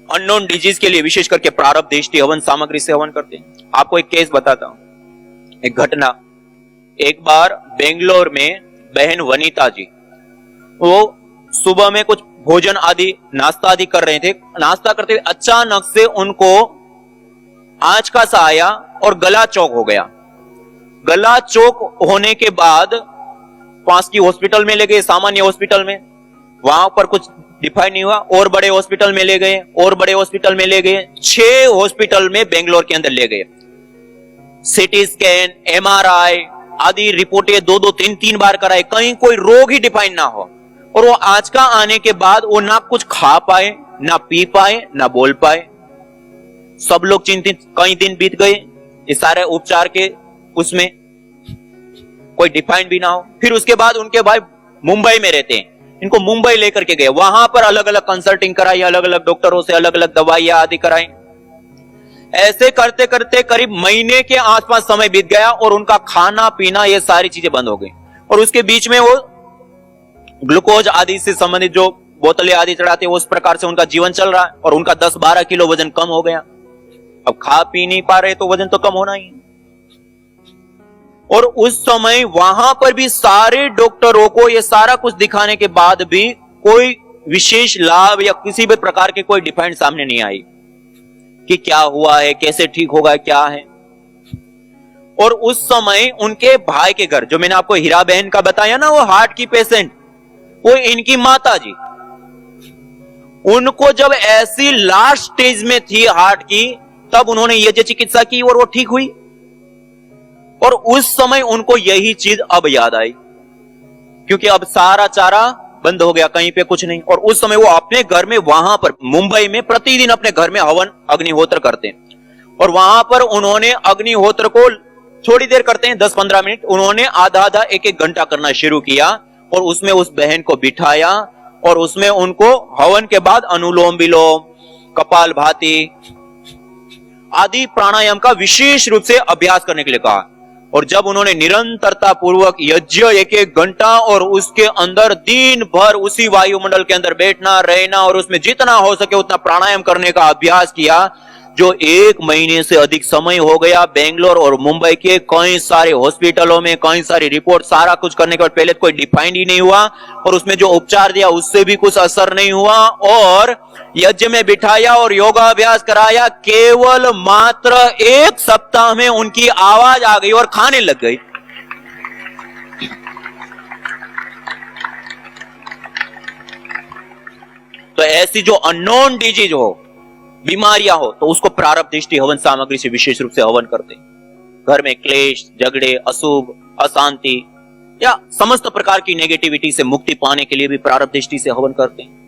Unknown disease के लिए विशेष करके प्रारब्ध दृष्टि हवन सामग्री से हवन करते हैं। आपको एक केस बताता हूं, एक घटना। एक बार बेंगलोर में बहन वनीता जी, वो सुबह में कुछ भोजन आदि नाश्ता आदि कर रहे थे। नाश्ता करते हुए अचानक से उनको आंच का सा आया और गला चौक हो गया। गला चौक होने के बाद पास की हॉस्पिटल में ले गए, सामान्य हॉस्पिटल में। वहां पर कुछ डिफाइन नहीं हुआ, और बड़े हॉस्पिटल में ले गए, और बड़े हॉस्पिटल में ले गए। 6 हॉस्पिटल में बेंगलोर के अंदर ले गए। सीटी स्कैन, एमआरआई आदि रिपोर्टें 2-2, 3-3 बार कराए, कहीं कोई रोग ही डिफाइन ना हो। और वो आज का आने के बाद वो ना कुछ खा पाए, ना पी पाए, ना बोल पाए। सब लोग चिंतित, कई दिन बीत गए ये सारे उपचार के, उसमें कोई डिफाइन भी ना हो। फिर उसके बाद उनके भाई मुंबई में रहते हैं, इनको मुंबई लेकर के गए। वहां पर अलग अलग कंसल्टिंग कराई, अलग अलग डॉक्टरों से अलग अलग दवाइयां आदि कराई। ऐसे करते करते करीब महीने के आसपास समय बीत गया और उनका खाना पीना ये सारी चीजें बंद हो गई। और उसके बीच में वो ग्लूकोज आदि से संबंधित जो बोतलें आदि चढ़ाते, उस प्रकार से उनका जीवन चल रहा है। और उनका 10-12 किलो वजन कम हो गया। अब खा पी नहीं पा रहे तो वजन तो कम होना ही। और उस समय वहां पर भी सारे डॉक्टरों को ये सारा कुछ दिखाने के बाद भी कोई विशेष लाभ या किसी भी प्रकार के कोई डिफाइंड सामने नहीं आई कि क्या हुआ है, कैसे ठीक होगा, क्या है। और उस समय उनके भाई के घर, जो मैंने आपको हीरा बहन का बताया ना, वो हार्ट की पेशेंट, वो इनकी माता जी, उनको जब ऐसी लास्ट स्टेज में थी हार्ट की, तब उन्होंने ये जो चिकित्सा की और वो ठीक हुई। और उस समय उनको यही चीज अब याद आई, क्योंकि अब सारा चारा बंद हो गया, कहीं पे कुछ नहीं। और उस समय वो अपने घर में, वहां पर मुंबई में प्रतिदिन अपने घर में हवन अग्निहोत्र करते हैं। और वहां पर उन्होंने अग्निहोत्र को थोड़ी देर करते हैं, 10-15 मिनट, उन्होंने आधा-आधा, 1-1 घंटा करना शुरू किया। और उसमें उस बहन को बिठाया और उसमें उनको हवन के बाद अनुलोम विलोम, कपालभाति आदि प्राणायाम का विशेष रूप से अभ्यास करने के लिए कहा। और जब उन्होंने निरंतरता पूर्वक यज्ञ 1-1 घंटा और उसके अंदर दिन भर उसी वायुमंडल के अंदर बैठना, रहना और उसमें जितना हो सके उतना प्राणायाम करने का अभ्यास किया, जो 1 महीने से अधिक समय हो गया, बेंगलोर और मुंबई के कई सारे हॉस्पिटलों में कई सारी रिपोर्ट, सारा कुछ करने के बाद पहले कोई डिफाइंड ही नहीं हुआ। और उसमें जो उपचार दिया उससे भी कुछ असर नहीं हुआ। और यज्ञ में बिठाया और योगाभ्यास कराया, केवल मात्र 1 सप्ताह में उनकी आवाज आ गई और खाने लग गई। तो ऐसी जो अननोन डिजीज हो, बीमारियां हो, तो उसको प्रारब्ध दृष्टि हवन सामग्री से विशेष रूप से हवन करते हैं। घर में क्लेश, झगड़े, अशुभ, अशांति या समस्त प्रकार की नेगेटिविटी से मुक्ति पाने के लिए भी प्रारब्ध दृष्टि से हवन करते हैं।